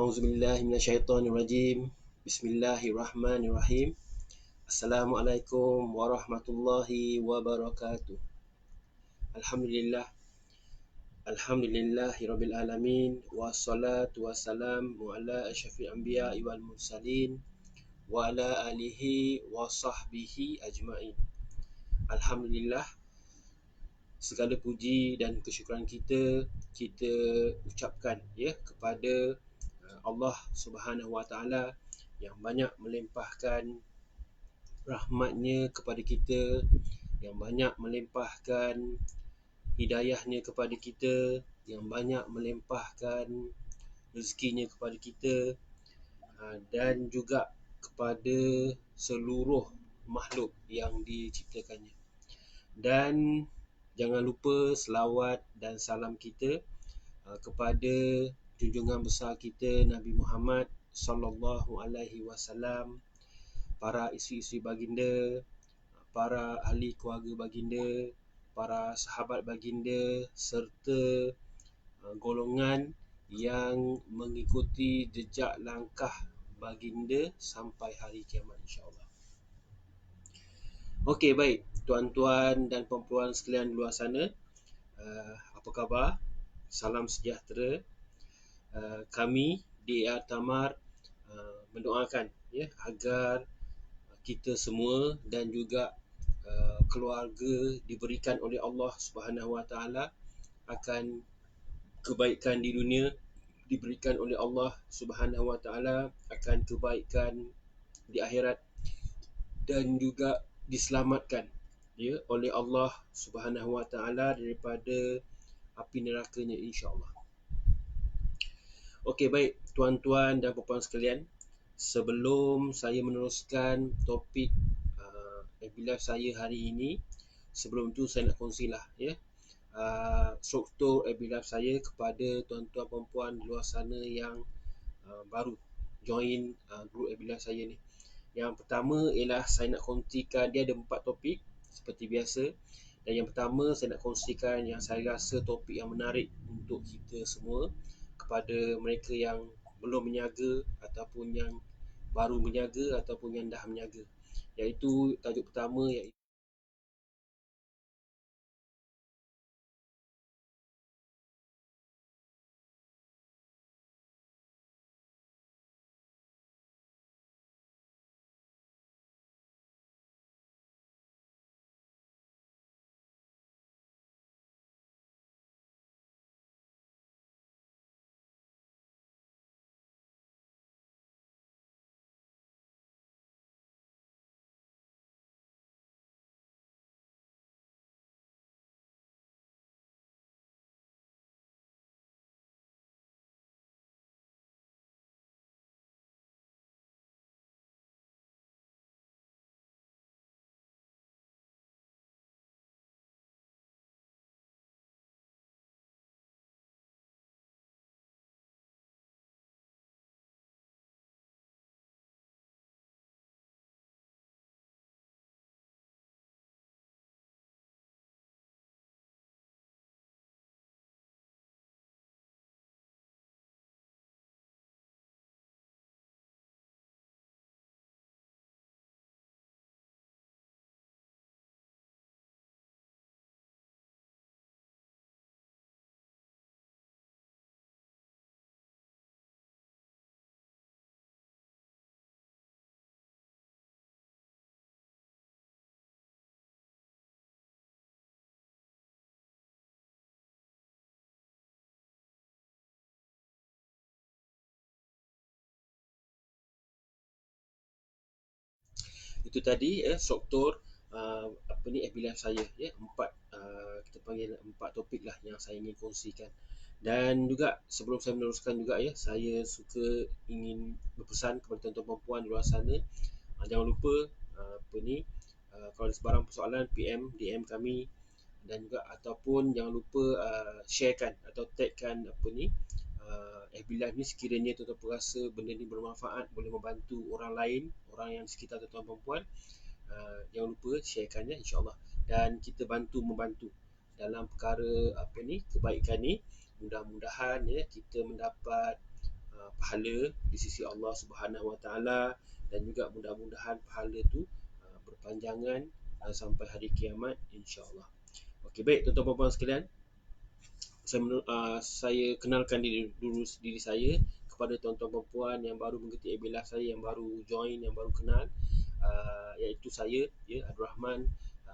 A'udzubillahi minasyaitonirrajim. Bismillahirrahmanirrahim. Assalamualaikum warahmatullahi wabarakatuh. Alhamdulillah. Alhamdulillahirabbil alamin wassalatu wassalamu ala asyrafil anbiya'i wal mursalin wa ala alihi wa sahbihi ajmain. Alhamdulillah, segala puji dan kesyukuran kita ucapkan kepada Allah Subhanahu Wa Taala yang banyak melimpahkan rahmatnya kepada kita, yang banyak melimpahkan hidayahnya kepada kita, yang banyak melimpahkan rezekinya kepada kita, dan juga kepada seluruh makhluk yang diciptakannya. Dan jangan lupa selawat dan salam kita kepada junjungan besar kita Nabi Muhammad sallallahu alaihi wasallam, para isteri-isteri baginda, para ahli keluarga baginda, para sahabat baginda, serta golongan yang mengikuti jejak langkah baginda sampai hari kiamat, insya-Allah. Okey, baik tuan-tuan dan puan-puan sekalian di luar sana, apa khabar? Salam sejahtera. Kami di AR Tamar mendoakan agar kita semua dan juga keluarga diberikan oleh Allah Subhanahu Wa Taala akan kebaikan di dunia, diberikan oleh Allah Subhanahu Wa Taala akan kebaikan di akhirat, dan juga diselamatkan oleh Allah Subhanahu Wa Taala daripada api nerakanya, insya-Allah. Okey, baik tuan-tuan dan puan-puan sekalian, sebelum saya meneruskan topik webinar saya hari ini, sebelum tu saya nak kongsilah struktur webinar saya kepada tuan-tuan puan-puan di luar sana yang baru join grup webinar saya ni. Yang pertama ialah saya nak kongsikan, dia ada 4 topik seperti biasa. Dan yang pertama saya nak kongsikan yang saya rasa topik yang menarik untuk kita semua, kepada mereka yang belum menyaga ataupun yang baru menyaga ataupun yang dah menyaga, iaitu tajuk pertama iaitu itu tadi struktur webinar saya, 4 kita panggil 4 topik lah yang saya ingin kongsikan. Dan juga sebelum saya meneruskan juga saya suka ingin berpesan kepada tuan-tuan puan-puan di luar sana, jangan lupa kalau ada sebarang persoalan DM kami, dan juga ataupun jangan lupa sharekan atau tagkan FB Live ni sekiranya tuan-tuan perasa benda ni bermanfaat, boleh membantu orang lain, orang yang di sekitar tuan-tuan perempuan. Jangan lupa sharekan insya-Allah, dan kita membantu dalam perkara kebaikan ni. Mudah-mudahan kita mendapat pahala di sisi Allah Subhanahu Wa Taala, dan juga mudah-mudahan pahala tu berpanjangan sampai hari kiamat, insya-Allah. Okey, baik tuan-tuan dan puan sekalian, saya kenalkan diri saya kepada tuan-tuan dan puan yang baru mengikuti webinar saya, yang baru join, yang baru kenal, iaitu saya, Abdul Rahman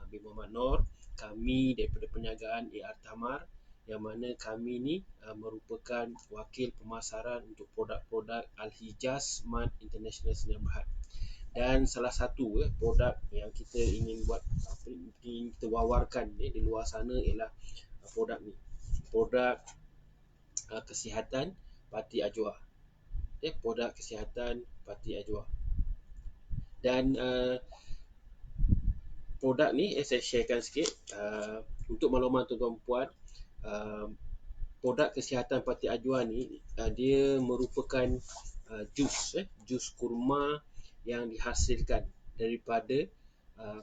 bin Muhammad Noor. Kami daripada perniagaan AR Tamar, yang mana kami ni merupakan wakil pemasaran untuk produk-produk Al-Hijaz Smart International Sdn Bhd. Dan salah satu produk yang kita ingin buat, ingin kita wawarkan di luar sana ialah produk ni, produk kesihatan Parti Ajwa. Produk kesihatan Parti Ajwa. Dan produk ni saya sharekan sikit untuk makluman tuan-tuan puan. Produk kesihatan Parti Ajwa ni dia merupakan jus kurma yang dihasilkan daripada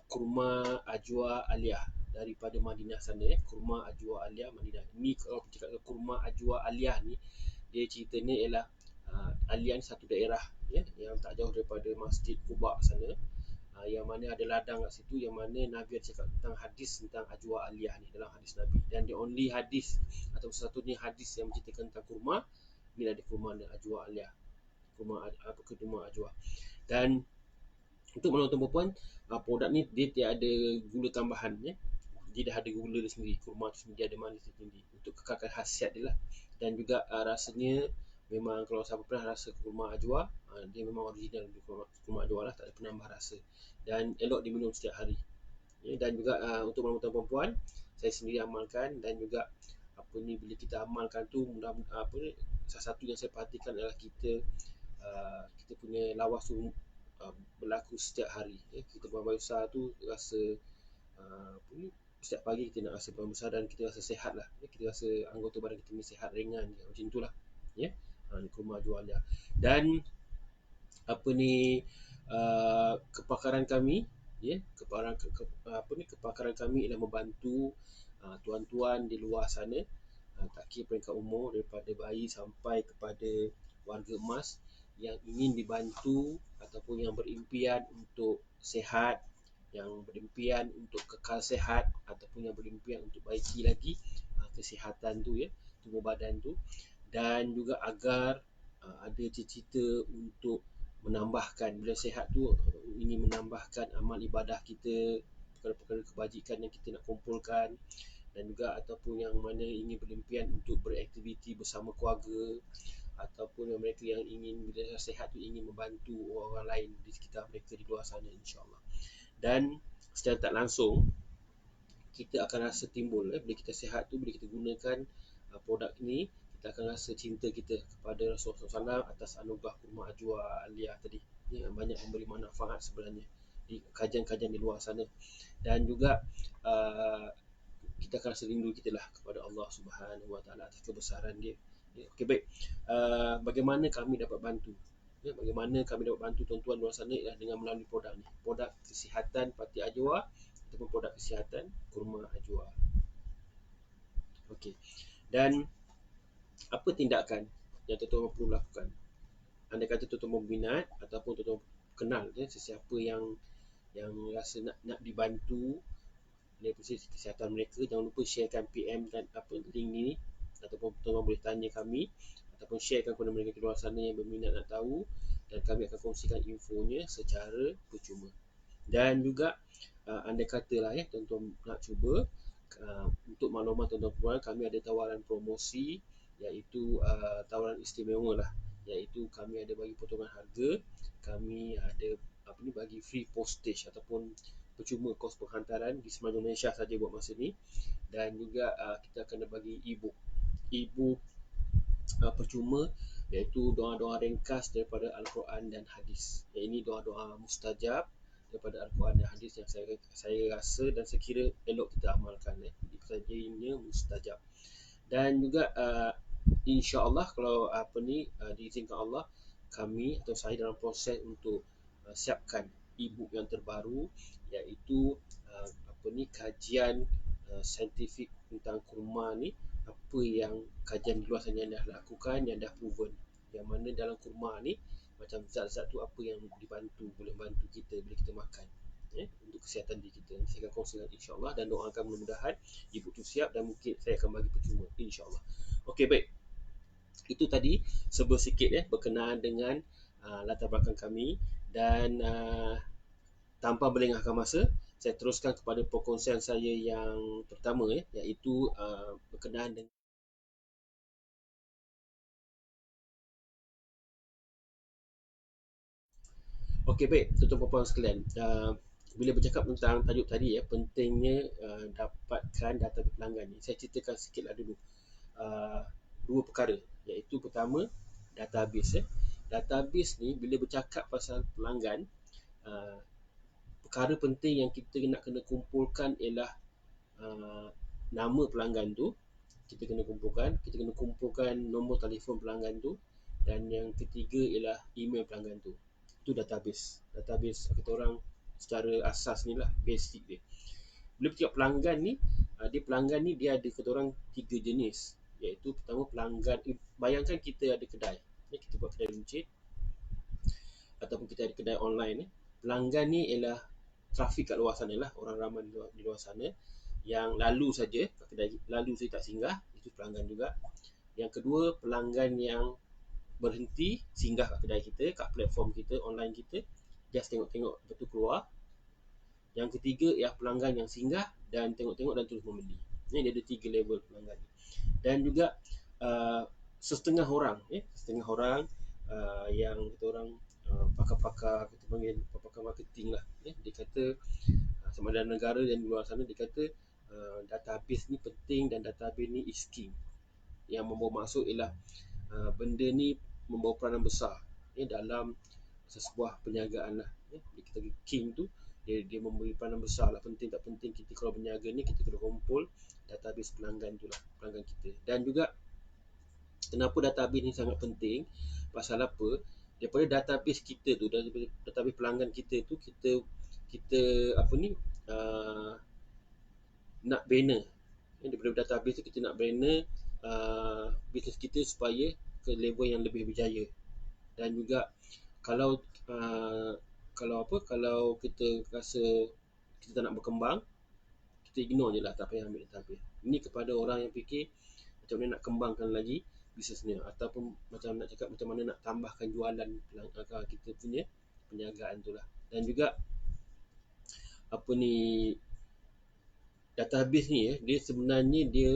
kurma Ajwa Aliyah daripada Madinah sana, kurma Ajwa Aliyah Madinah. Ni kalau kita cakap kurma Ajwa Aliyah ni, dia ceritanya ialah Aliyah ni satu daerah yang tak jauh daripada Masjid Quba sana, yang mana ada ladang kat situ, yang mana Nabi ada cakap tentang hadis tentang Ajwa Aliyah ni dalam hadis Nabi. Dan the only hadis atau satu-satunya hadis yang menceritakan tentang kurma ni ada kurma Ajwa Aliyah, kurma Ajwa. Dan untuk menonton perempuan, produk ni dia tiada gula tambahan, dia dah ada gula dia sendiri, kurma tu sendiri ada manis sendiri untuk kekalkan khasiat dia lah. Dan juga rasanya memang kalau siapa pernah rasa kurma Ajwa, dia memang original kurma Ajwa lah, tak ada penambah rasa, dan elok diminum setiap hari. Dan juga untuk menonton perempuan, saya sendiri amalkan, dan juga bila kita amalkan tu, salah satu yang saya perhatikan adalah kita punya lawas tu berlaku setiap hari. Kita buang besar tu rasa setiap pagi kita nak rasa buang besar, dan kita rasa sihat lah. Kita rasa anggota badan kita ni sihat, ringan, macam itulah. Kurma Ajwa Aliyah. Dan kepakaran kami, kepakaran kami ialah membantu tuan-tuan di luar sana, tak kira peringkat umur, daripada bayi sampai kepada warga emas yang ingin dibantu ataupun yang berimpian untuk sihat, yang berimpian untuk kekal sihat, ataupun yang berimpian untuk baiki lagi kesihatan tu, tubuh badan tu, dan juga agar ada cita-cita untuk menambahkan, bila sihat tu ingin menambahkan amal ibadah kita, perkara-perkara kebajikan yang kita nak kumpulkan, dan juga ataupun yang mana ingin berimpian untuk beraktiviti bersama keluarga, ataupun yang mereka yang ingin bila sihat tu ingin membantu orang lain di sekitar mereka di luar sana, insya-Allah. Dan secara tak langsung kita akan rasa timbul bila kita sihat tu, bila kita gunakan produk ni, kita akan rasa cinta kita kepada Rasulullah SAW atas anugerah kurma Ajwa Aliyah tadi, yang banyak memberi manfaat sebenarnya di kajian-kajian di luar sana. Dan juga kita akan rasa rindu kita lah kepada Allah Subhanahu Wa Taala atas kebesaran dia. Okey, baik. Bagaimana kami dapat bantu? Bagaimana kami dapat bantu tuan-tuan luar sana ialah dengan melalui produk ni, produk kesihatan Parti Ajwa ataupun produk kesihatan kurma Ajwa. Okey. Dan apa tindakan yang tuan-tuan perlu lakukan? Andai kata tuan-tuan berminat ataupun tuan-tuan kenal sesiapa yang rasa nak dibantu dari proses kesihatan mereka, jangan lupa sharekan PM dan link ni, ataupun tuan-tuan boleh tanya kami ataupun sharekan kepada mereka di luar sana yang berminat nak tahu, dan kami akan kongsikan infonya secara percuma. Dan juga andai katalah tuan-tuan nak cuba, untuk maklumat tuan-tuan puan, kami ada tawaran promosi, iaitu tawaran istimewa lah, iaitu kami ada bagi potongan harga, kami ada bagi free postage ataupun percuma kos penghantaran di semenanjung Malaysia saja buat masa ni. Dan juga kita akan bagi e-book percuma, iaitu doa-doa ringkas daripada Al-Quran dan hadis. Ini doa-doa mustajab daripada Al-Quran dan hadis yang saya rasa dan saya kira elok kita amalkan, kerjanya mustajab. Dan juga insya-Allah kalau diizinkan Allah, kami atau saya dalam proses untuk siapkan e-book yang terbaru, iaitu kajian saintifik tentang kurma ni, apa yang kajian di luar sana yang dah lakukan, yang dah proven, yang mana dalam kurma ni macam zat-zat tu apa yang boleh bantu kita bila kita makan, untuk kesihatan diri kita. Saya akan kongsikan insya-Allah, dan doakan mudah-mudahan ibu tu siap, dan mungkin saya akan bagi percuma insya-Allah. Okey, baik. Itu tadi sedikit berkenaan dengan latar belakang kami, dan tanpa melengahkan masa, saya teruskan kepada perkongsian saya yang pertama, iaitu berkenaan dengan. Okey, baik, tuan-tuan puan sekalian. Bila bercakap tentang tajuk tadi, pentingnya dapatkan data pelanggan ni, saya ceritakan sikitlah dulu dua perkara, iaitu pertama database. Database ni bila bercakap pasal pelanggan, perkara penting yang kita nak kena kumpulkan ialah nama pelanggan tu. Kita kena kumpulkan nombor telefon pelanggan tu, dan yang ketiga ialah email pelanggan tu. Itu database kata orang secara asas ni lah, basic dia. Bila bercakap pelanggan ni, dia ada kata orang 3 jenis, iaitu pertama pelanggan. Bayangkan kita ada kedai, kita buat kedai runcit ataupun kita ada kedai online. Pelanggan ni ialah trafik kat luar sana lah, orang ramai di luar sana yang lalu saja kedai, lalu saya tak singgah, itu pelanggan juga. Yang kedua, pelanggan yang berhenti singgah kat kedai kita, kat platform kita, online kita, just tengok-tengok betul keluar. Yang ketiga ialah pelanggan yang singgah dan tengok-tengok dan terus membeli. Ini dia ada 3 level pelanggan. Dan juga setengah orang yang kita orang pakar-pakar, kita panggil pakar marketing lah, dia kata sama ada negara dan di luar sana, dia kata database ni penting dan database ni is king. Yang membawa maksud ialah benda ni membawa peranan besar dalam sebuah perniagaan lah. Kita king tu dia memberi peranan besar lah. Penting tak penting, kita kalau berniaga ni kita kena kumpul database pelanggan tu lah, pelanggan kita. Dan juga kenapa database ni sangat penting, pasal apa, daripada database kita tu, database pelanggan kita tu, kita apa ni nak bina, daripada database tu kita nak bina bisnes kita supaya ke level yang lebih berjaya. Dan juga kalau kalau kita rasa kita tak nak berkembang, kita ignore je lah, tak payah ambil database. Ini kepada orang yang fikir macam mana nak kembangkan lagi bisnesnya, ataupun macam nak cakap macam mana nak tambahkan jualan kita punya perniagaan tu lah. Dan juga apa ni, database ni dia sebenarnya dia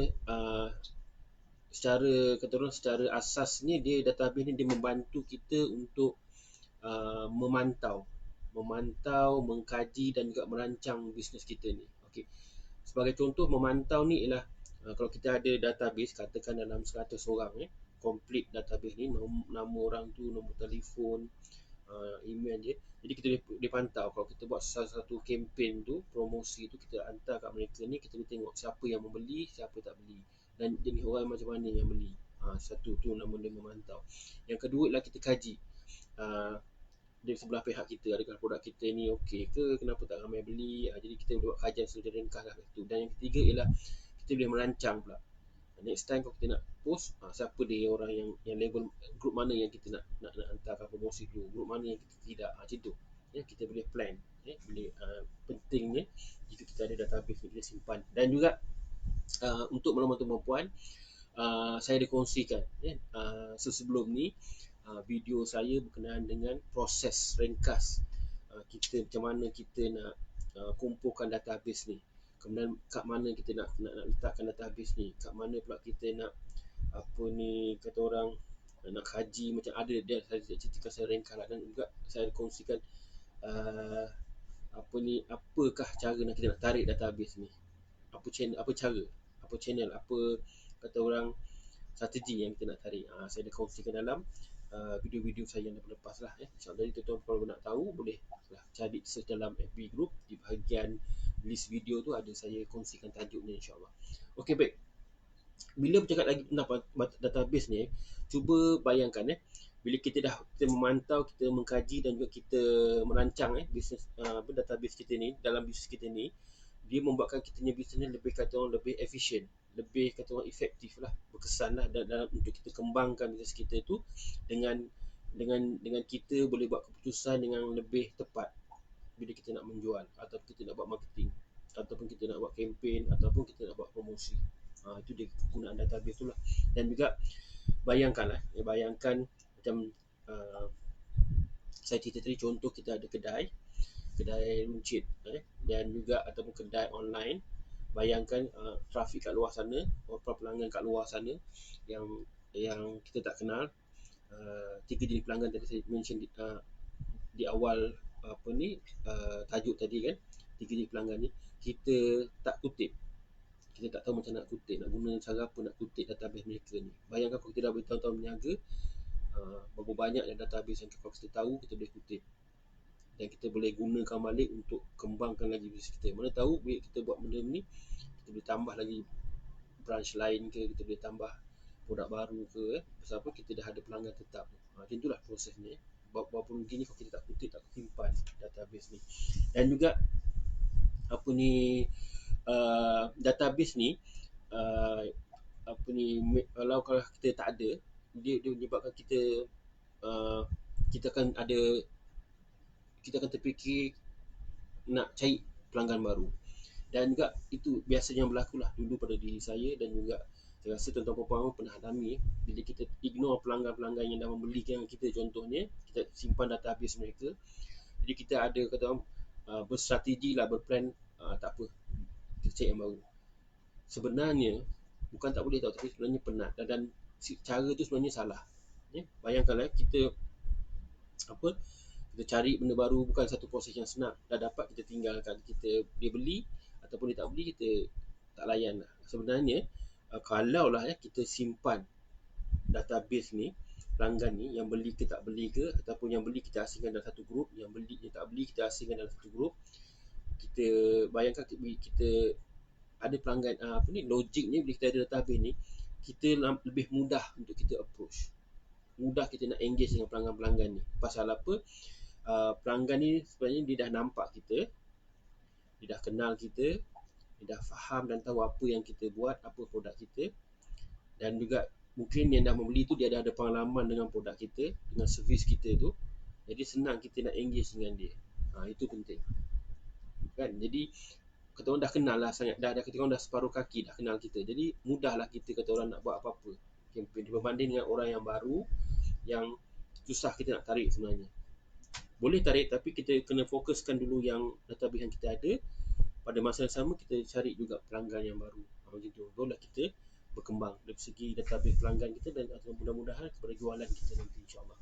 secara asasnya dia, database ni dia membantu kita untuk memantau, mengkaji dan juga merancang bisnes kita ni. Okey. Sebagai contoh, memantau ni ialah kalau kita ada database, katakan dalam 100 orang, complete database ni, nama orang tu, nombor telefon, email dia. Jadi kita boleh pantau. Kalau kita buat satu kempen tu, promosi tu, kita hantar kat mereka ni, kita boleh tengok siapa yang membeli, siapa tak beli, dan jenis orang macam mana yang beli. Satu tu nama dia memantau. Yang kedua ialah kita kaji dari sebelah pihak kita, adakah produk kita ni okey ke, kenapa tak ramai beli. Jadi kita boleh buat kajian secara ringkas lah itu. Dan yang ketiga ialah kita boleh merancang pula, next time kalau kita nak post, siapa dia orang yang level, grup mana yang kita nak hantarkan promosi tu, grup mana yang kita tidak, macam tu. Kita boleh plan, boleh pentingnya jika kita ada database ni, kita simpan. Dan juga untuk makluman tuan puan, saya ada kongsikan sebelum ni video saya berkenaan dengan proses ringkas kita, macam mana kita nak kumpulkan database ni, kemudian kat mana kita nak letakkan database ni, kat mana pula kita nak apa ni, kata orang nak kaji, macam ada dia, saya ceritakan secara ringkas lah. Dan juga saya kongsikan apakah cara kita nak tarik database ni, apa channel, apa kata orang strategi yang kita nak tarik. Saya dah kongsikan dalam video-video saya yang lepas lah. InsyaAllah, jadi tuan-tuan kalau nak tahu, boleh lah cari search dalam FB group, di bahagian list video tu ada saya kongsikan tajuknya, insyaAllah. Okey, baik. Bila bercakap lagi tentang database ni, cuba bayangkan bila kita memantau, kita mengkaji dan juga kita merancang bisnes database kita ni, dalam bisnes kita ni, dia membuatkan kita punya bisnes ni lebih, kata orang, lebih efisien. lebih kata orang efektif lah, berkesan lah dalam untuk kita kembangkan bisnes kita tu dengan dengan kita boleh buat keputusan dengan lebih tepat bila kita nak menjual ataupun kita nak buat marketing ataupun kita nak buat kempen ataupun kita nak buat promosi. Itu dia kegunaan database tu lah. Dan juga bayangkan macam uh, saya cerita tadi, contoh kita ada kedai runcit dan juga ataupun kedai online. Bayangkan trafik kat luar sana, pelanggan kat luar sana yang kita tak kenal. Tiga jenis pelanggan tadi saya mention di awal tajuk tadi kan. Tiga jenis pelanggan ni kita tak kutip, kita tak tahu macam nak kutip, nak guna cara apa nak kutip database mereka ni. Bayangkan kalau kita dah bertahun-tahun berniaga, berapa banyak yang database yang kalau kita tahu kita boleh kutip dan kita boleh gunakan balik untuk kembangkan lagi bisnes kita. Mana tahu bila kita buat benda ni, kita boleh tambah lagi branch lain ke, kita boleh tambah produk baru ke, pasal apa, kita dah ada pelanggan tetap. Macam itulah proses ni. Berapa rugi ni kalau kita tak kutip, tak simpan database ni. Dan juga database ni kalau kita tak ada, dia menyebabkan kita akan terfikir nak cari pelanggan baru. Dan juga itu biasanya berlaku lah dulu pada diri saya, dan juga saya rasa tuan-tuan puan-puan pernah alami. Bila kita ignore pelanggan-pelanggan yang dah membeli dengan kita, contohnya kita simpan database mereka, jadi kita ada berstrategi lah, berplan, tak apa, kita cari yang baru. Sebenarnya bukan tak boleh tahu, tapi sebenarnya penat, dan cara tu sebenarnya salah. Bayangkanlah kita cari benda baru, bukan satu proses yang senang. Dah dapat, kita tinggalkan, dia beli ataupun dia tak beli, kita tak layan lah. Sebenarnya kalau lah kita simpan database ni, pelanggan ni, yang beli ke tak beli ke, ataupun yang beli kita asingkan dalam satu grup, yang beli yang tak beli kita asingkan dalam satu grup. Kita bayangkan kita ada pelanggan, logiknya bila kita ada database ni, kita lebih mudah untuk kita approach, mudah kita nak engage dengan pelanggan-pelanggan ni. Pasal apa? Pelanggan ni sebenarnya dia dah nampak kita, dia dah kenal kita, dia dah faham dan tahu apa yang kita buat, apa produk kita. Dan juga mungkin yang dah membeli tu dia dah ada pengalaman dengan produk kita, dengan servis kita tu. Jadi senang kita nak engage dengan dia. Itu penting kan. Jadi kata orang dah kenal lah sangat, dah kata orang dah separuh kaki dah kenal kita, jadi mudahlah kita kata orang nak buat apa-apa kempen, berbanding dengan orang yang baru yang susah kita nak tarik. Sebenarnya boleh tarik, tapi kita kena fokuskan dulu yang database yang kita ada. Pada masa yang sama kita cari juga pelanggan yang baru. Macam tu barulah kita berkembang dari segi database pelanggan kita, dan mudah-mudahan kepada jualan kita nanti, insyaAllah.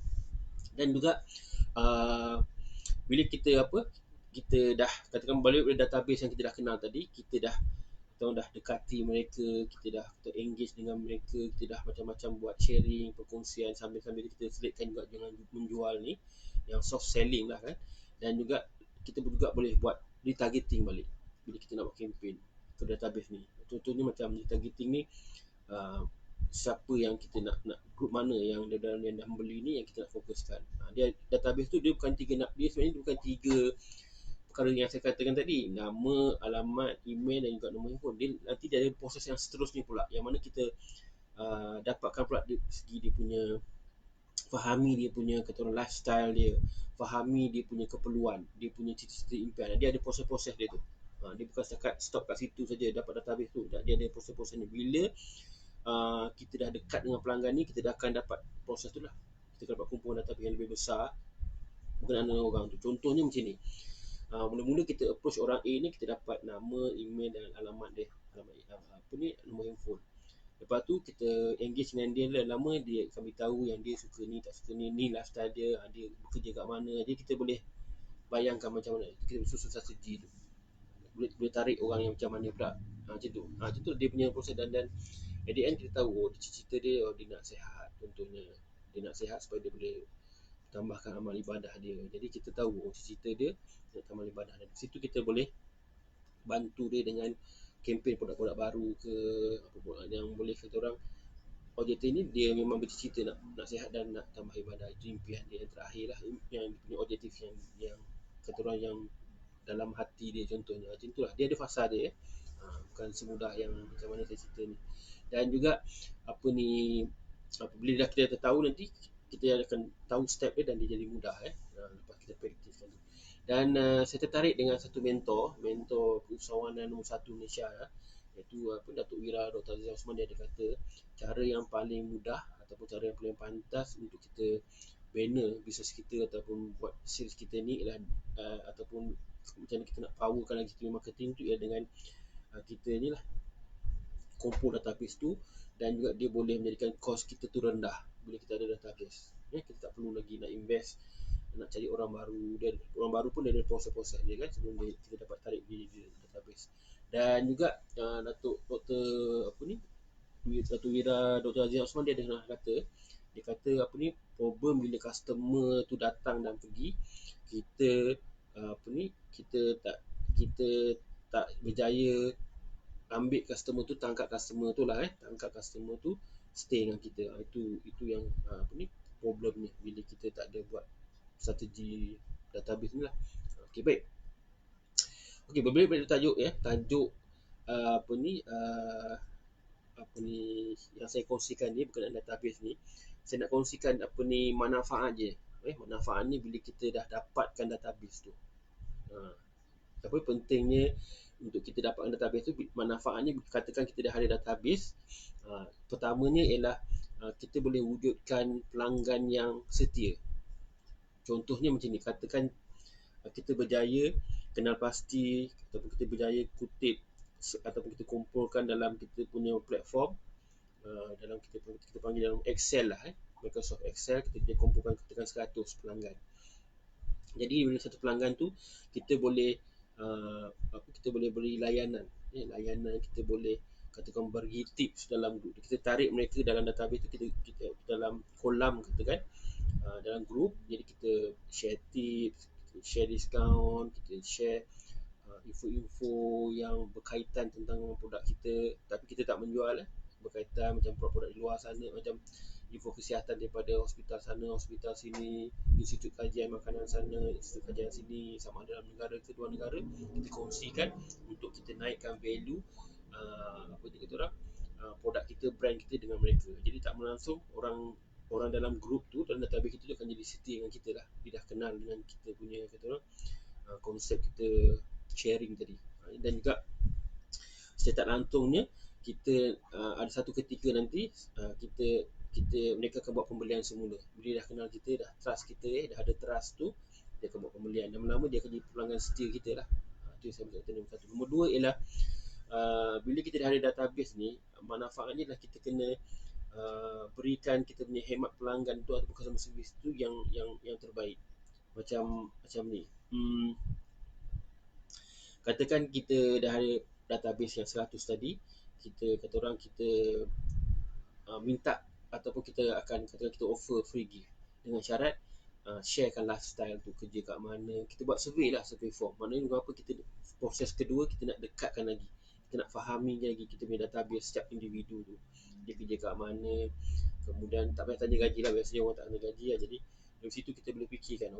Dan juga bila kita dah katakan balik pada database yang kita dah kenal tadi, kita dah dekati mereka, kita dah engage dengan mereka, kita dah macam-macam buat sharing, perkongsian, sambil-sambil kita selitkan juga dengan menjual ni, yang soft selling lah kan. Dan juga kita juga boleh buat retargeting balik bila kita nak buat campaign ke database ni. Contohnya macam retargeting ni, siapa yang kita nak group mana yang dah membeli ni yang kita nak fokuskan. Dia database tu dia sebenarnya bukan tiga perkara yang saya katakan tadi, nama, alamat, email dan juga nombor handphone. Nanti dia ada proses yang seterusnya pula, yang mana kita dapatkan pula dari segi dia punya, fahami dia punya kata orang lifestyle dia, fahami dia punya keperluan, dia punya cita-cita impian. Dia ada proses-proses dia tu. Dia bukan setakat stop kat situ saja dapat database tu. Dia ada proses-proses ni. Bila kita dah dekat dengan pelanggan ni, kita dah akan dapat proses tu lah. Kita akan dapat kumpulan database yang lebih besar berkenaan dengan orang tu. Contohnya macam ni. Mula-mula kita approach orang A ni, kita dapat nama, email dan alamat dia, nombor handphone. Lepas tu kita engage dengan dia lama, dia akan beritahu yang dia suka ni, tak suka ni lifestyle dia, dia bekerja kat mana. Jadi kita boleh bayangkan macam mana kita susun strategi tu, boleh tarik orang yang macam mana pula. Macam tu dia punya proses. Dan at the end kita tahu cita-cita dia, dia nak sihat, contohnya dia nak sihat supaya dia boleh tambahkan amal ibadah dia. Jadi kita tahu cita-cita dia nak tambah ibadah, dan situ kita boleh bantu dia dengan kempen produk-produk baru ke apa pun yang boleh kata orang objektif ni. Dia memang bercita nak sihat dan nak tambah ibadah. Itu impian dia yang terakhir lah, yang punya objektif yang kata orang yang dalam hati dia, contohnya. Macam itulah, dia ada fasa dia. Bukan semudah yang macam mana saya cerita ni. Dan juga apa ni, bila dah kita tahu nanti, kita akan tahu step dia dan dia jadi mudah lepas kita praktiskan tu. Dan saya tertarik dengan satu mentor keusahawanan nombor 1 Malaysia, iaitu Datuk Wira Dr. Aziz Osman. Dia ada kata cara yang paling mudah ataupun cara yang paling pantas untuk kita bina bisnes kita ataupun buat sales kita ni ialah ataupun macam mana kita nak powerkan lagi kita marketing tu, ialah dengan kita ni lah kumpul database tu. Dan juga dia boleh menjadikan kos kita tu rendah bila kita ada database. Kita tak perlu lagi nak invest, nak cari orang baru. Dan orang baru pun dia ada proses-proses dia kan sebelum kita dapat tarik di database. Dan juga Datuk Dr. Datuk Wira Dr. Aziz Osman, dia ada kata, dia kata problem bila customer tu datang dan pergi, kita kita tak berjaya ambil customer tu, tangkap customer tu tangkap customer tu stay dengan kita. Itu yang problem ni bila kita tak ada buat strategi database ni lah. Okey, baik. Okey, berbalik pada tajuk tajuk yang saya kongsikan ni berkenaan database ni. Saya nak kongsikan manfaat je. Manfaat ni bila kita dah dapatkan database tu. Apa pentingnya untuk kita dapatkan database tu? Manfaatnya, katakan kita dah ada database, pertamanya ialah kita boleh wujudkan pelanggan yang setia. Contohnya macam ni, katakan kita berjaya kenal pasti ataupun kita berjaya kutip ataupun kita kumpulkan dalam kita punya platform, dalam kita panggil dalam Excel lah, Microsoft Excel, kita kumpulkan katakan 100 pelanggan. Jadi bila satu pelanggan tu kita boleh kita boleh beri layanan, kita boleh katakan bagi tips dalam grup. Kita tarik mereka dalam database tu, kita dalam kolam katakan, dalam grup. Jadi kita share tips, kita share diskaun, kita share info-info yang berkaitan tentang produk kita, tapi kita tak menjual berkaitan macam produk-produk di luar sana, macam info kesihatan daripada hospital sana, hospital sini, institut kajian makanan sana, institut kajian sini, sama ada dalam negara ke luar negara, kita kongsikan untuk kita naikkan value produk kita, brand kita dengan mereka. Jadi tak melangsung orang dalam grup tu, dalam database kita tu akan jadi setia dengan kita lah. Dia dah kenal dengan kita punya konsep kita sharing tadi. Dan juga secara tak langsungnya kita ada satu ketika nanti mereka akan buat pembelian semula. Bila dah kenal kita, dah trust kita, dah ada trust tu, dia akan buat pembelian. Lama-lama dia akan jadi pelanggan setia kita lah. Itu yang saya kata nombor satu. Nombor dua ialah bila kita dah ada database ni, manfaatnya adalah kita kena berikan kita punya hemat pelanggan tu ataupun customer service tu yang terbaik. Macam ni. Katakan kita dah ada database yang 100 tadi, kita minta ataupun kita akan katakan kita offer free gift dengan syarat sharekan lifestyle tu, kerja kat mana. Kita buat survey form. Maknanya apa, kita proses kedua kita nak dekatkan lagi, kita nak fahami lagi kita punya database setiap individu tu, dia kerja kat mana. Kemudian tak payah tanya gaji lah, biasanya orang tak tanya gaji lah. Jadi dari situ kita boleh fikirkan,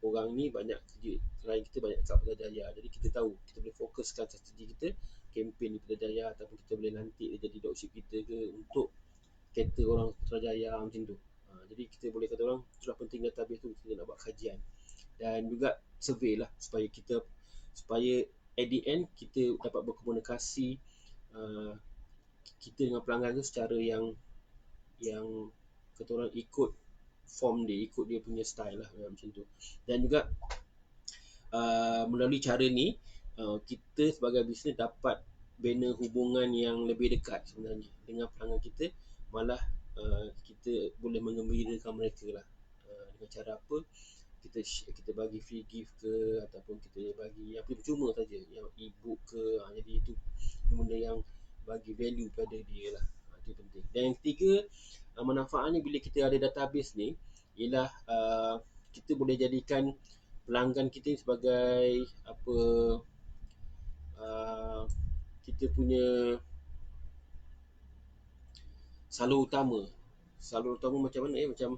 orang ni banyak kerja, klien kita banyak kat Putrajaya. Jadi kita tahu, kita boleh fokuskan strategi kita, kempen di Putrajaya, ataupun kita boleh lantik dia jadi dropship kita ke untuk cater orang Putrajaya macam tu. Jadi kita boleh kata orang, itulah penting database tu, kita nak buat kajian. Dan juga survey lah, supaya at the end kita dapat berkomunikasi kita dengan pelanggan tu secara yang kata orang ikut form dia, ikut dia punya style lah, macam tu. Dan juga melalui cara ni kita sebagai bisnes dapat bina hubungan yang lebih dekat sebenarnya dengan pelanggan kita. Malah kita boleh mengembirakan mereka lah. Dengan cara apa? Kita bagi free gift ke, ataupun kita bagi apa percuma saja, yang e-book ke. Jadi itu benda yang bagi value pada dia lah. Itu penting. Dan yang ketiga, manfaatnya bila kita ada database ni ialah kita boleh jadikan pelanggan kita sebagai kita punya salur utama macam mana macam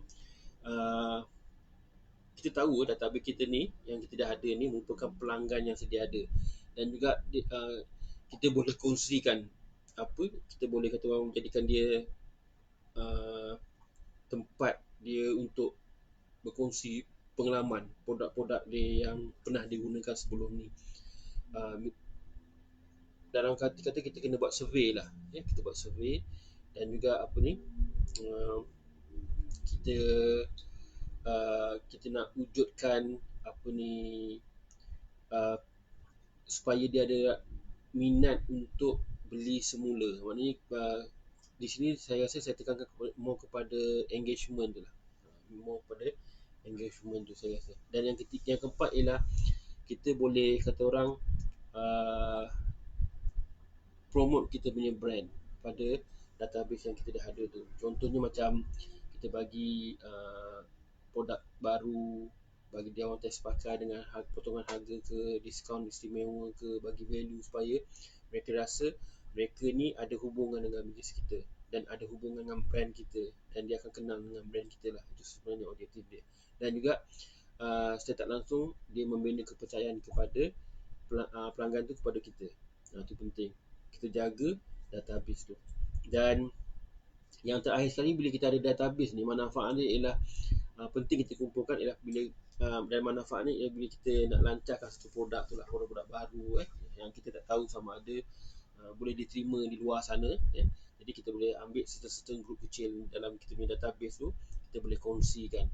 kita tahu database kita ni yang kita dah ada ni merupakan pelanggan yang sedia ada. Dan juga kita boleh kongsikan apa, kita boleh kata orang jadikan dia uh, tempat dia untuk berkongsi pengalaman produk-produk dia yang pernah digunakan sebelum ni. uh, Dalam kata-kata kita kena buat survey lah, ya, kita buat survey. Dan juga apa ni, uh, kita kita nak wujudkan apa ni, uh, supaya dia ada minat untuk beli semula. Maknanya di sini saya rasa saya tekankan more kepada engagement tu lah. More kepada engagement tu saya rasa. Dan yang ketiga, yang keempat ialah kita boleh kata orang uh, promote kita punya brand pada database yang kita dah ada tu. Contohnya macam kita bagi produk baru, bagi dia orang test pakai dengan potongan harga ke, diskaun istimewa ke, bagi value supaya mereka rasa mereka ni ada hubungan dengan bisnes kita dan ada hubungan dengan brand kita, dan dia akan kenal dengan brand kita lah. Itu sebenarnya objektif dia. Dan juga secara tak langsung dia membina kepercayaan kepada pelanggan tu kepada kita. Itu penting. Kita jaga database tu. Dan yang terakhir sekali, bila kita ada database ni, manfaat dia ialah penting kita kumpulkan ialah bila dan manfaat ni ialah bila kita nak lancarkan satu produk tu lah, produk-produk baru yang kita tak tahu sama ada boleh diterima di luar sana, jadi kita boleh ambil certain group kecil dalam kita punya database tu, kita boleh kongsikan,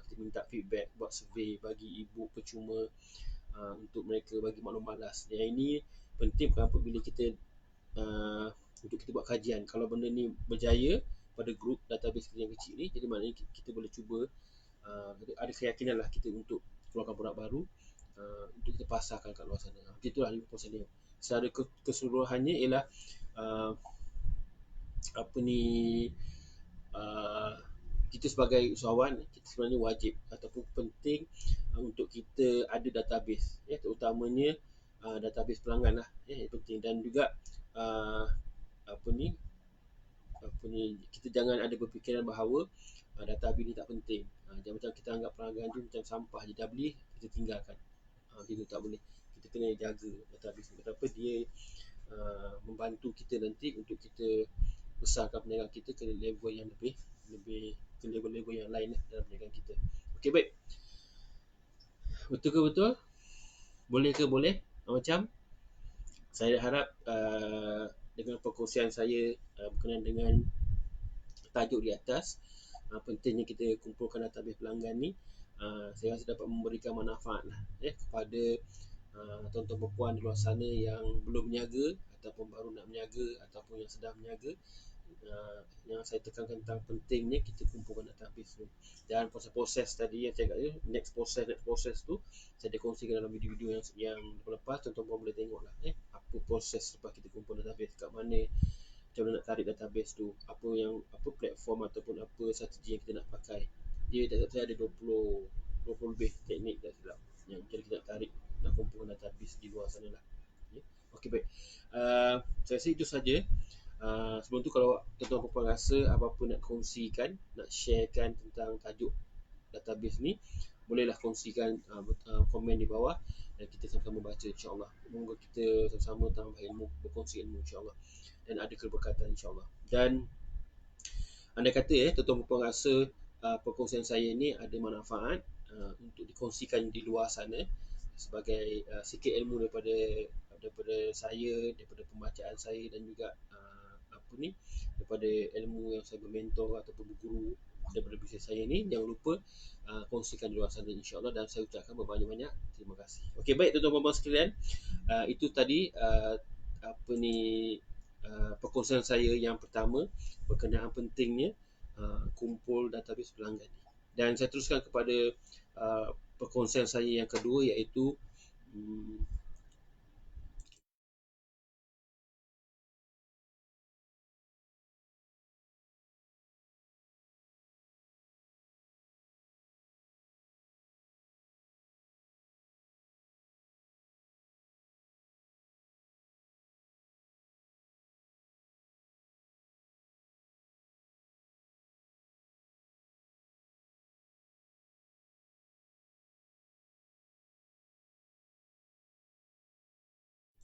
kita minta feedback, buat survey, bagi e-book percuma untuk mereka, bagi maklum malas. Yang ini penting. Kenapa? Bila kita untuk kita buat kajian, kalau benda ni berjaya pada grup database kita yang kecil ni, jadi maknanya kita boleh cuba ada keyakinan lah kita untuk keluarkan produk baru untuk kita pasarkan kat luar sana. Itulah 5% dia. Secara keseluruhannya ialah uh, apa ni, uh, kita sebagai usahawan, kita sebenarnya wajib ataupun penting untuk kita ada database, ya, terutamanya database pelanggan lah, ya, yang penting. Dan juga uh, apa ni, kita jangan ada berfikiran bahawa database ni tak penting. Jangan macam kita anggap pelanggan tu macam sampah je, dah beli kita tinggalkan. Itu tak boleh. Kita kena jaga database ni. Betapa dia membantu kita nanti untuk kita besarkan perniagaan kita ke level yang lebih ke level-level yang lain lah dalam perniagaan kita. Okey, baik. Betul ke betul? Boleh ke boleh? Macam saya harap dengan perkongsian saya berkenaan dengan tajuk di atas, pentingnya kita kumpulkan database pelanggan ni, saya rasa dapat memberikan manfaat lah, kepada tuan-tuan dan puan di luar sana yang belum berniaga ataupun baru nak berniaga ataupun yang sedang berniaga. Yang saya tekankan tentang pentingnya kita kumpulkan database tu. Dan proses-proses tadi yang saya kata, next proses tu saya dah kongsikan dalam video-video yang lepas. Tuan-tuan boleh tengok lah, apa proses lepas kita kumpul database, kat mana, macam mana nak tarik database tu, apa platform ataupun apa strategi yang kita nak pakai. Dia saya ada 20 lebih teknik tak silap yang kita nak tarik, nak kumpulkan database di luar sana lah. Okey, baik. Saya rasa itu saja. Sebelum tu, kalau tuan-tuan puan rasa apa-apa nak kongsikan, nak sharekan tentang tajuk database ni, bolehlah kongsikan komen di bawah dan kita sama-sama baca, insyaAllah. Semoga kita sama-sama tambah ilmu, berkongsi ilmu, insyaAllah, dan ada keberkatan, insyaAllah. Dan andai kata tuan-tuan puan rasa perkongsian saya ni ada manfaat untuk dikongsikan di luar sana sebagai sikit ilmu daripada saya, daripada pembacaan saya, dan juga daripada ilmu yang saya bermentor ataupun berguru daripada bisnes saya ni, jangan lupa kongsikan di luar sana, insyaAllah. Dan saya ucapkan berbanyak-banyak terima kasih. Okey, baik tuan-tuan puan sekalian, itu tadi perkongsian saya yang pertama berkenaan pentingnya kumpul database pelanggan. Dan saya teruskan kepada perkongsian saya yang kedua, iaitu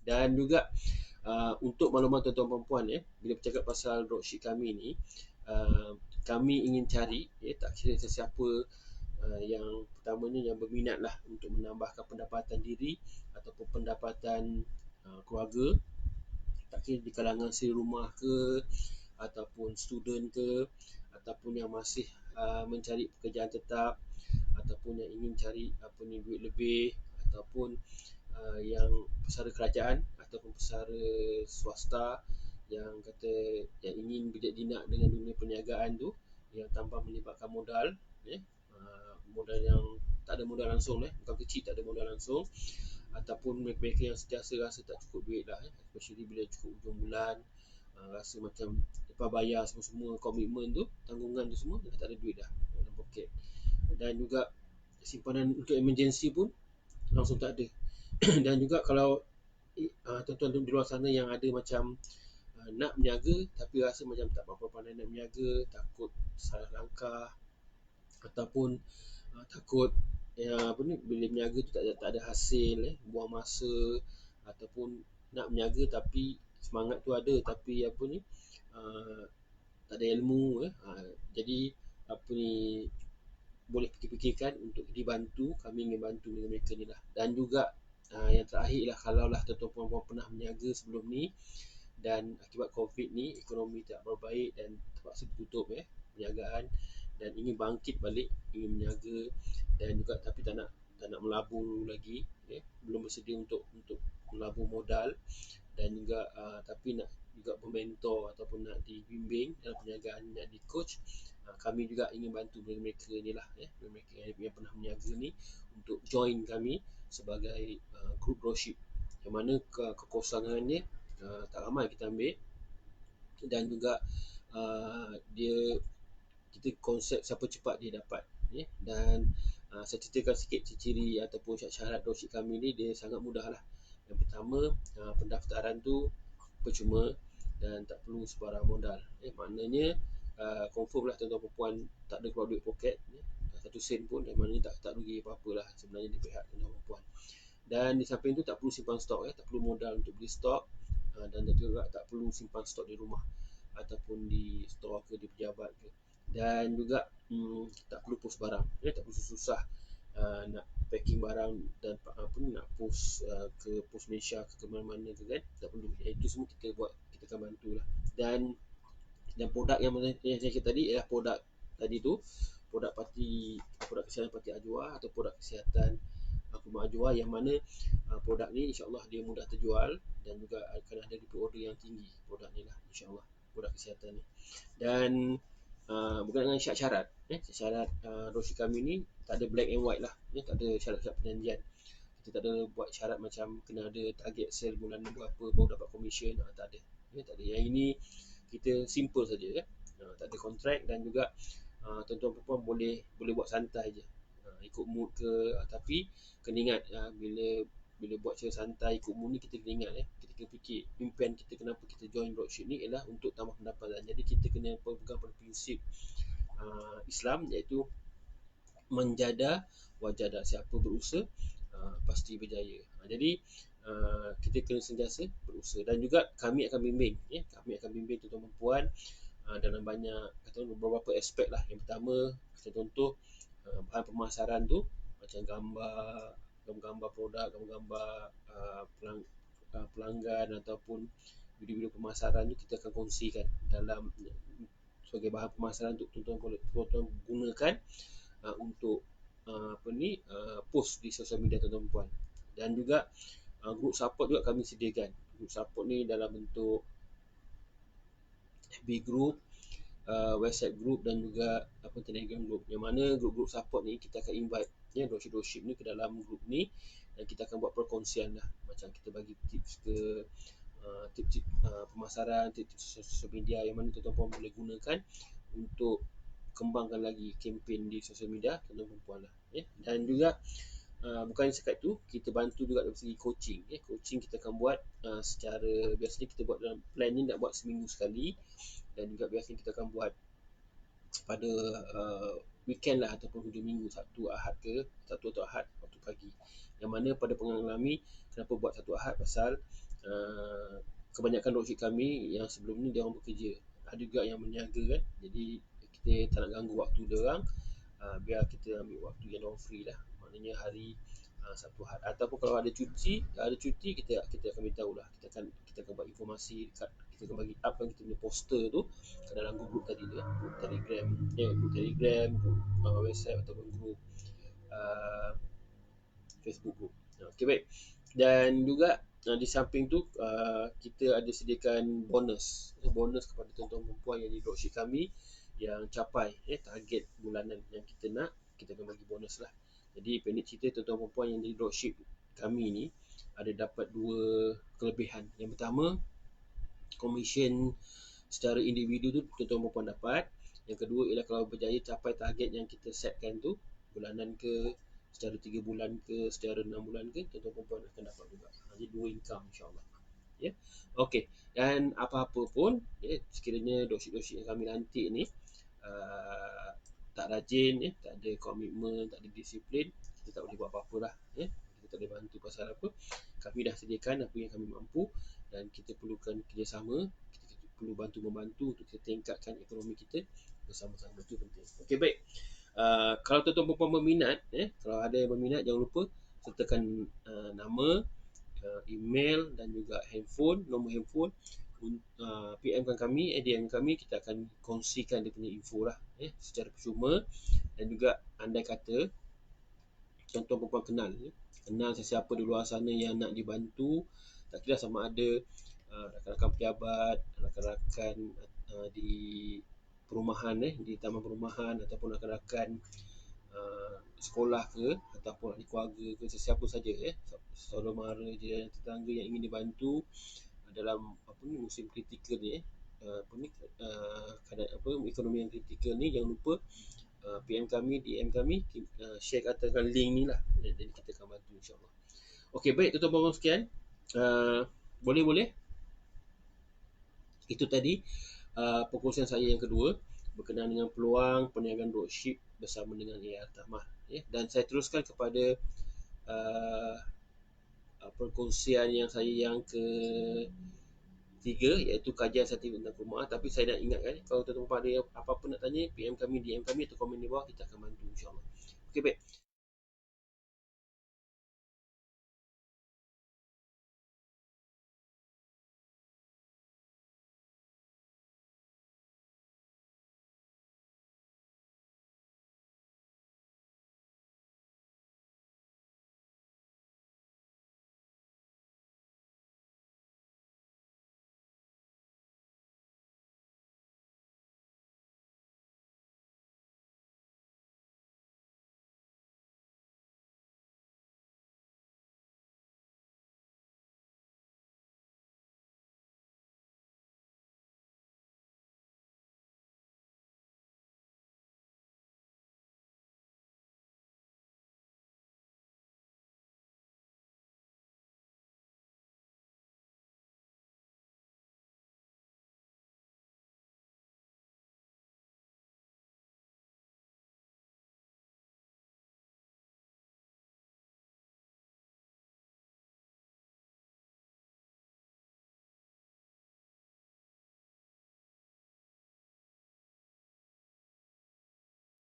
dan juga Untuk makluman tuan-tuan perempuan, bila bercakap pasal dropship kami ni, uh, kami ingin cari, tak kira sesiapa yang pertamanya yang berminat lah untuk menambahkan pendapatan diri ataupun pendapatan keluarga, tak kira di kalangan siri rumah ke, ataupun student ke, ataupun yang masih mencari pekerjaan tetap, ataupun yang ingin cari duit lebih, ataupun yang pesara kerajaan ataupun pesara swasta yang kata yang ingin bijak jinak dengan dunia perniagaan tu, yang tanpa melibatkan modal, modal yang tak ada modal langsung, bukan kecil, tak ada modal langsung, ataupun mereka yang sentiasa rasa tak cukup duit lah, especially bila cukup hujung bulan, rasa macam lepas bayar semua komitmen tu, tanggungan tu semua, dah tak ada duit dah dalam poket. Dan juga simpanan untuk emergency pun langsung tak ada. Dan juga kalau tuan-tuan di luar sana yang ada macam nak berniaga tapi rasa macam tak berapa pandai nak berniaga, takut salah langkah, ataupun takut bila berniaga tu tak ada hasil, buang masa, ataupun nak berniaga tapi semangat tu ada tapi uh, tak ada ilmu, jadi boleh fikir-fikirkan untuk dibantu. Kami ingin bantu dengan mereka ni lah. Dan juga yang terakhir lah, kalau lah tuan-tuan puan-puan pernah berniaga sebelum ni dan akibat COVID ni ekonomi tak berbaik dan terpaksa tutup perniagaan, dan ingin bangkit balik, ingin berniaga, dan juga tapi tak nak melabur lagi, belum bersedia untuk melabur modal, dan juga tapi nak juga bermentor ataupun nak dibimbing dalam perniagaan, nak di coach, kami juga ingin bantu mereka ni lah, mereka yang pernah berniaga ni untuk join kami sebagai group dropship, yang mana kekosongannya tak ramai kita ambil. Dan juga dia kita konsep siapa cepat dia dapat, dan saya ceritakan sikit ciri-ciri ataupun syarat dropship kami ni. Dia sangat mudah lah. Yang pertama, pendaftaran tu percuma dan tak perlu sebarang modal, maknanya confirm lah tuan-tuan perempuan tak ada keluar duit poket, satu sen pun, dan maknanya tak rugi apa-apa lah sebenarnya di pihak tuan-tuan perempuan. Dan di samping tu tak perlu simpan stok, tak perlu modal untuk beli stok, dan juga tak perlu simpan stok di rumah ataupun di store ke, di pejabat ke. Dan juga tak perlu post barang, tak perlu susah nak packing barang dan nak post ke pos Malaysia ke mana-mana ke, kan, tak perlu. Itu semua kita buat, kita akan bantu lah. Dan produk yang saya cakap tadi ialah produk tadi tu, produk kesihatan Parti Ajwa atau produk kesihatan Kumar Ajwa, yang mana produk ni insyaAllah dia mudah terjual dan juga akan ada repeat order yang tinggi produk ni lah, insyaAllah, produk kesihatan ni. Dan berkenaan dengan syarat-syarat, syarat dropship kami ni tak ada black and white lah, tak ada syarat-syarat perjanjian. Kita tak ada buat syarat macam kena ada target sale bulan berapa baru dapat commission, tak ada. Tak ada. Yang ini kita simple saja, tak ada kontrak. Dan juga tuan-tuan perempuan boleh buat santai je, ikut mood ke, tapi kena ingat bila buat cara santai ikut mood ni, kita kena ingat, kita kena fikir impian kita kenapa kita join dropship ni ialah untuk tambah pendapatan. Jadi kita kena pegang pada prinsip Islam, iaitu menjada wajada, siapa berusaha pasti berjaya. Jadi kita kena sentiasa berusaha. Dan juga kami akan bimbing, tuan-tuan perempuan dalam banyak beberapa aspek lah. Yang pertama, kita contoh bahan pemasaran tu, macam gambar produk, gambar pelanggan ataupun video-video pemasaran tu, kita akan kongsikan dalam sebagai bahan pemasaran untuk tuan-tuan gunakan untuk post di sosial media tuan-tuan perempuan. Dan juga group support juga kami sediakan. Group support ni dalam bentuk FB group, WhatsApp group, dan juga Telegram group, yang mana group support ni kita akan invite dropship ni ke dalam group ni, dan kita akan buat perkongsian lah, macam kita bagi tips ke tips pemasaran, tips sosial media, yang mana tuan-tuan boleh gunakan untuk kembangkan lagi kempen di sosial media tuan-tuan perempuan lah. Dan juga bukan sekat tu, kita bantu juga dari segi coaching. Coaching kita akan buat secara, biasanya kita buat dalam plan ni nak buat seminggu sekali, dan juga biasanya kita akan buat pada weekend lah ataupun hujung minggu, Sabtu atau Ahad waktu pagi. Yang mana pada pengalaman kami kenapa buat Sabtu Ahad, pasal kebanyakan dropship kami yang sebelum ni dia orang bekerja, ada juga yang berniaga kan, jadi kita tak nak ganggu waktu dia orang. Biar kita ambil waktu yang orang free lah, maknanya hari Sabtu Ahad, ataupun kalau ada cuti kita akan beritahu lah, kita akan buat informasi dekat, kita akan bagi up kan kita punya poster tu ke dalam grup tadi tu, grup Telegram, grup WhatsApp ataupun grup uh, Facebook group. Okey, baik. Dan juga di samping tu kita ada sediakan bonus kepada tuan-tuan perempuan yang di dropship kami yang capai target bulanan yang kita nak, kita akan bagi bonus lah. Jadi pendek cerita, tuan-tuan perempuan yang di dropship kami ni ada dapat dua kelebihan. Yang pertama, komisen secara individu tu tuan-tuan perempuan dapat. Yang kedua ialah kalau berjaya capai target yang kita setkan tu, bulanan ke, secara 3 bulan ke, secara 6 bulan ke, tuan-tuan perempuan akan dapat juga. Jadi dua income insyaAllah. Ya. Okey. Dan apa-apa pun sekiranya dropship yang kami lantik ni tak rajin, tak ada komitmen, tak ada disiplin, kita tak boleh buat apa-apa lah. Kita tak boleh bantu pasal apa. Kami dah sediakan apa yang kami mampu dan kita perlukan kerjasama. Kita perlu bantu-membantu untuk kita tingkatkan ekonomi kita bersama-sama. Itu penting. Okey, baik. Kalau tuan-tuan perempuan berminat, kalau ada yang berminat, jangan lupa sertakan nama, email dan juga nombor handphone. PM-kan kami, DM kami, kita akan kongsikan dia punya info lah secara percuma. Dan juga andai kata tuan-tuan perempuan kenal sesiapa di luar sana yang nak dibantu, tak kira sama ada rakan-rakan pejabat, rakan-rakan di perumahan, di taman perumahan, ataupun rakan-rakan sekolah ke, ataupun ahli keluarga ke, sesiapa saja saudara mara, jiran tetangga yang ingin dibantu dalam musim kritikal ni, ekonomi yang kritikal ni, jangan lupa PM kami, DM kami, share katakan link ni lah, jadi kita akan bantu insyaAllah. Okey, baik tuan-tuan puan sekian, boleh itu tadi perkongsian saya yang kedua berkenaan dengan peluang perniagaan dropship bersama dengan AR Tamar. Dan saya teruskan kepada perkongsian yang saya yang ketiga, iaitu kajian sertifik tentang perumahan. Tapi saya nak ingatkan, kalau tuan-tuan ada apa-apa nak tanya, PM kami, DM kami atau komen di bawah, kita akan bantu insyaAllah. Okey, baik.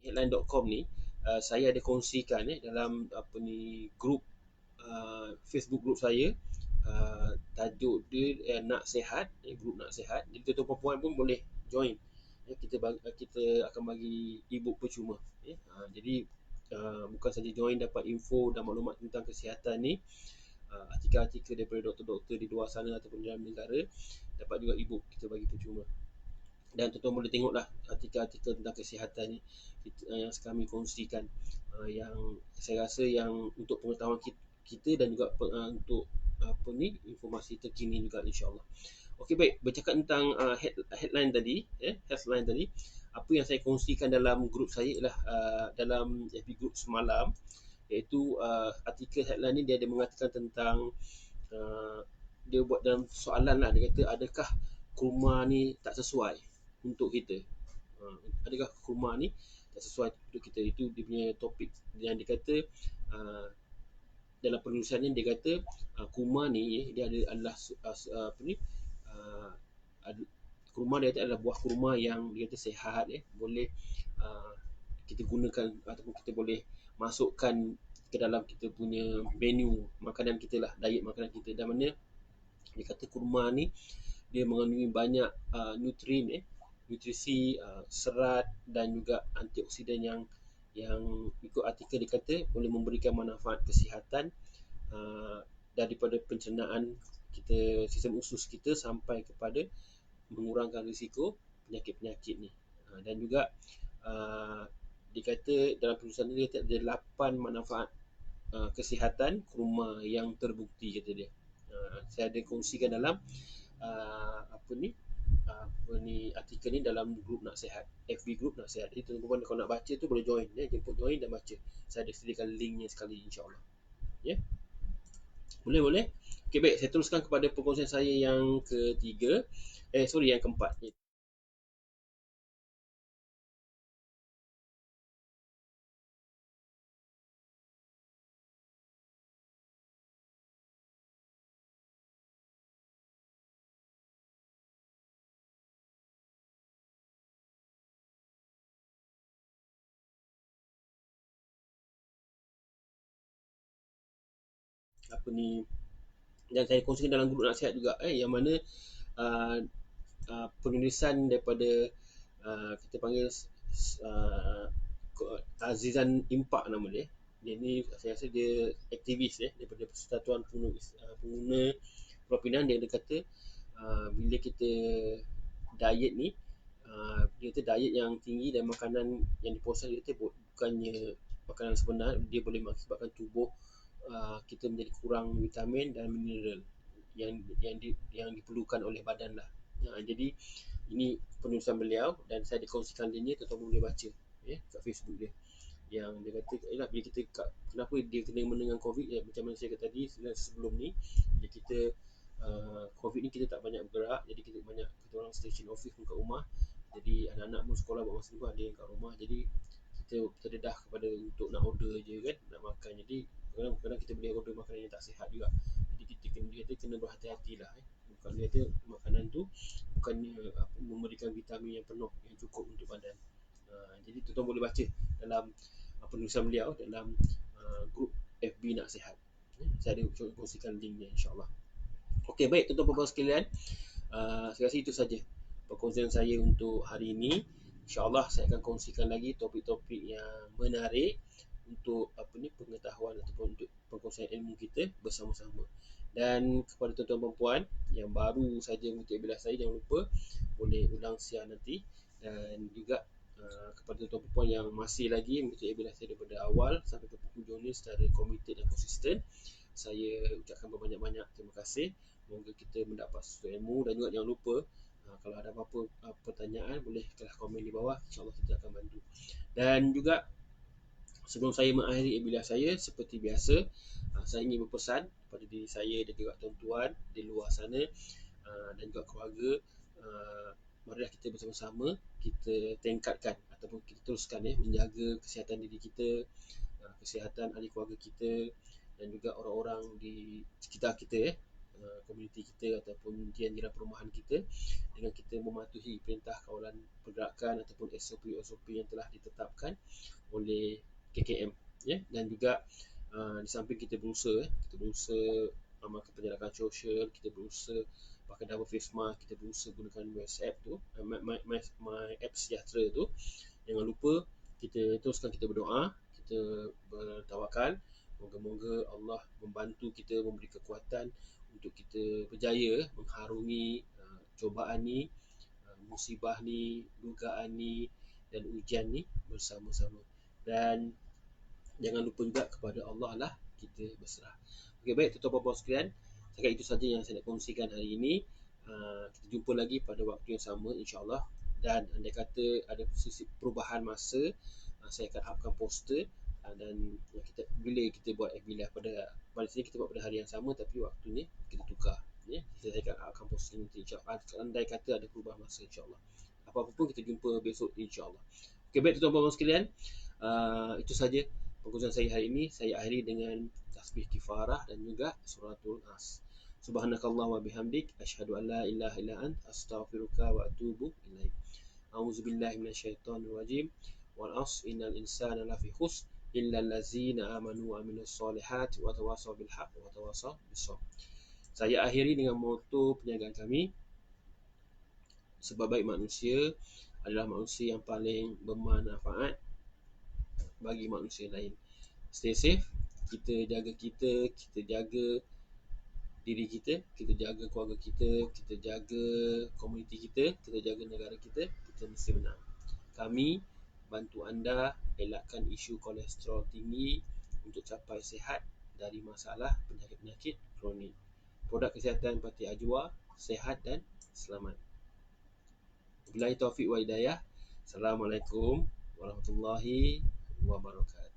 Headline.com ni saya ada kongsikan dalam grup Facebook grup saya. Tajuk dia Nak Sehat, grup Nak Sehat. Jadi tuan-tuan perempuan pun boleh join. Kita akan bagi e-book percuma. Jadi bukan saja join dapat info dan maklumat tentang kesihatan ni, artikel-artikel daripada doktor-doktor di luar sana ataupun dalam negara, dapat juga e-book kita bagi percuma. Dan tuan-tuan boleh tengoklah artikel-artikel tentang kesihatan ni yang kami kongsikan, yang saya rasa yang untuk pengetahuan kita dan juga untuk informasi terkini juga insyaAllah. Okey, baik. Bercakap tentang headline tadi, apa yang saya kongsikan dalam grup saya ialah dalam FB group semalam, iaitu artikel headline ni dia ada mengatakan tentang dia buat dalam soalan lah, dia kata adakah kurma ni tak sesuai untuk kita, adakah kurma ni tak sesuai untuk kita. Itu dia punya topik yang dia kata dalam penulisannya dia kata kurma ni dia adalah kurma dia adalah buah kurma yang dia kata sihat, boleh uh, kita gunakan ataupun kita boleh masukkan ke dalam kita punya menu makanan kita lah, diet makanan kita. Dan mana dia kata kurma ni dia mengandungi banyak nutrisi, serat dan juga antioksidan yang ikut artikel dia kata boleh memberikan manfaat kesihatan daripada pencernaan kita, sistem usus kita, sampai kepada mengurangkan risiko penyakit-penyakit ni. Dan juga dikata dalam penulisan dia kata ada 8 manfaat kesihatan kurma yang terbukti, kata dia. Saya ada kongsikan dalam artikel ni dalam grup Nasihat, FB grup Nasihat. Jadi tuan-tuan kalau nak baca tu boleh join, jemput join dan baca. Saya ada sediakan linknya sekali, insyaAllah. Boleh. Okay, baik, saya teruskan kepada perkongsian saya yang ketiga. Yang keempat. Dan saya kongsikan dalam grup nasihat juga, yang mana penulisan daripada kita panggil Azizan Impak nama dia. Dia ni saya rasa dia aktivis daripada Persatuan Pengguna Pulau Pinang. Dia kata bila kita diet ni, dia kata diet yang tinggi dan makanan yang diproses, dia kata bukannya makanan sebenar, dia boleh mengakibatkan tubuh kita menjadi kurang vitamin dan mineral yang diperlukan oleh badan lah. Jadi ini penulisan beliau dan saya dikongsikan dia ni, tuan-tuan boleh baca kat Facebook dia. Yang dia kata ialah bila kita kenapa dia kena dengan COVID, macam mana saya kata tadi sebelum ni, bila kita COVID ni kita tak banyak bergerak, jadi kita orang station office pun kat rumah, jadi anak-anak pun sekolah buat masa juga ada yang kat rumah, jadi kita terdedah kepada untuk nak order je kan, nak makan. Jadi kadang-kadang kita boleh order makanan yang tak sihat juga. Jadi kita kena berhati-hati lah. Bukan dia kata makanan tu bukannya memberikan vitamin yang penuh, yang cukup untuk badan. Jadi tuan-tuan boleh baca dalam penulisan beliau dalam grup FB Nasihat. Saya ada kongsikan linknya, insyaAllah. Okey, baik tuan-tuan puan sekalian, saya rasa itu saja perkongsian saya untuk hari ini. InsyaAllah saya akan kongsikan lagi topik-topik yang menarik untuk pengetahuan ataupun untuk perkongsian ilmu kita bersama-sama. Dan kepada tuan-tuan puan yang baru saja mengikuti webinar saya, jangan lupa boleh ulang siar nanti. Dan juga kepada tuan-tuan puan yang masih lagi mengikuti webinar saya daripada awal sampai ke penghujung ni secara komited dan konsisten, saya ucapkan berbanyak-banyak terima kasih. Semoga kita mendapat sesuatu ilmu. Dan juga jangan lupa kalau ada apa-apa pertanyaan, boleh telah komen di bawah, insyaAllah kita akan bantu. Dan juga sebelum saya mengakhiri webinar saya, seperti biasa, saya ingin berpesan kepada diri saya dan juga tuan-tuan di luar sana dan juga keluarga, marilah kita bersama-sama kita tingkatkan ataupun kita teruskan menjaga kesihatan diri kita, kesihatan ahli keluarga kita dan juga orang-orang di sekitar kita, komuniti kita ataupun jiran-jiran perumahan kita, dengan kita mematuhi perintah kawalan pergerakan ataupun SOP yang telah ditetapkan oleh KKM. Dan juga di samping kita berusaha amalkan penjarakan sosial, kita berusaha pakai double face mask, kita berusaha gunakan WhatsApp tu, my app sejahtera tu. Jangan lupa kita teruskan kita berdoa, kita bertawakal. Moga-moga Allah membantu kita, memberi kekuatan untuk kita berjaya mengharungi cobaan ni, musibah ni, dugaan ni dan ujian ni bersama-sama. Dan jangan lupa juga kepada Allah lah kita berserah. Okey, baik tuan-tuan puan-puan sekalian, setakat itu saja yang saya nak kongsikan hari ini. Kita jumpa lagi pada waktu yang sama, insyaAllah. Dan andai kata ada sisi perubahan masa, saya akan upkan poster dan bila kita buat FB Live pada sini kita buat pada hari yang sama tapi waktunya kita tukar. Saya akan poster nanti, insyaAllah. Andai kata ada perubahan masa, insyaAllah. Apa-apa pun kita jumpa besok, insyaAllah. Okey, baik tuan-tuan puan sekalian, itu saja perkongsian saya hari ini. Saya akhiri dengan tasbih kifarah dan juga suratul Nas. Subhanakallah wa bihamdik asyhadu an la ilaha illa ant astaghfiruka wa atubu ilaik. A'udzubillahi minasyaitonir rajim. Wal 'asr innal insana lafi khusr illa allazina amanu wa amilus solihati wa tawasaw bil haqq wa tawasaw bis sabr. Saya akhiri dengan moto perniagaan kami. Sebab baik manusia adalah manusia yang paling bermanfaat bagi manusia lain. Stay safe. Kita jaga diri kita, kita jaga keluarga kita, kita jaga komuniti kita, kita jaga negara kita, kita mesti menang. Kami bantu anda elakkan isu kolesterol tinggi untuk capai sihat dari masalah penyakit-penyakit kronik. Produk kesihatan Pati Ajwa, sihat dan selamat. Wabillahi taufiq wa hidayah. Assalamualaikum warahmatullahi wabarakatuh.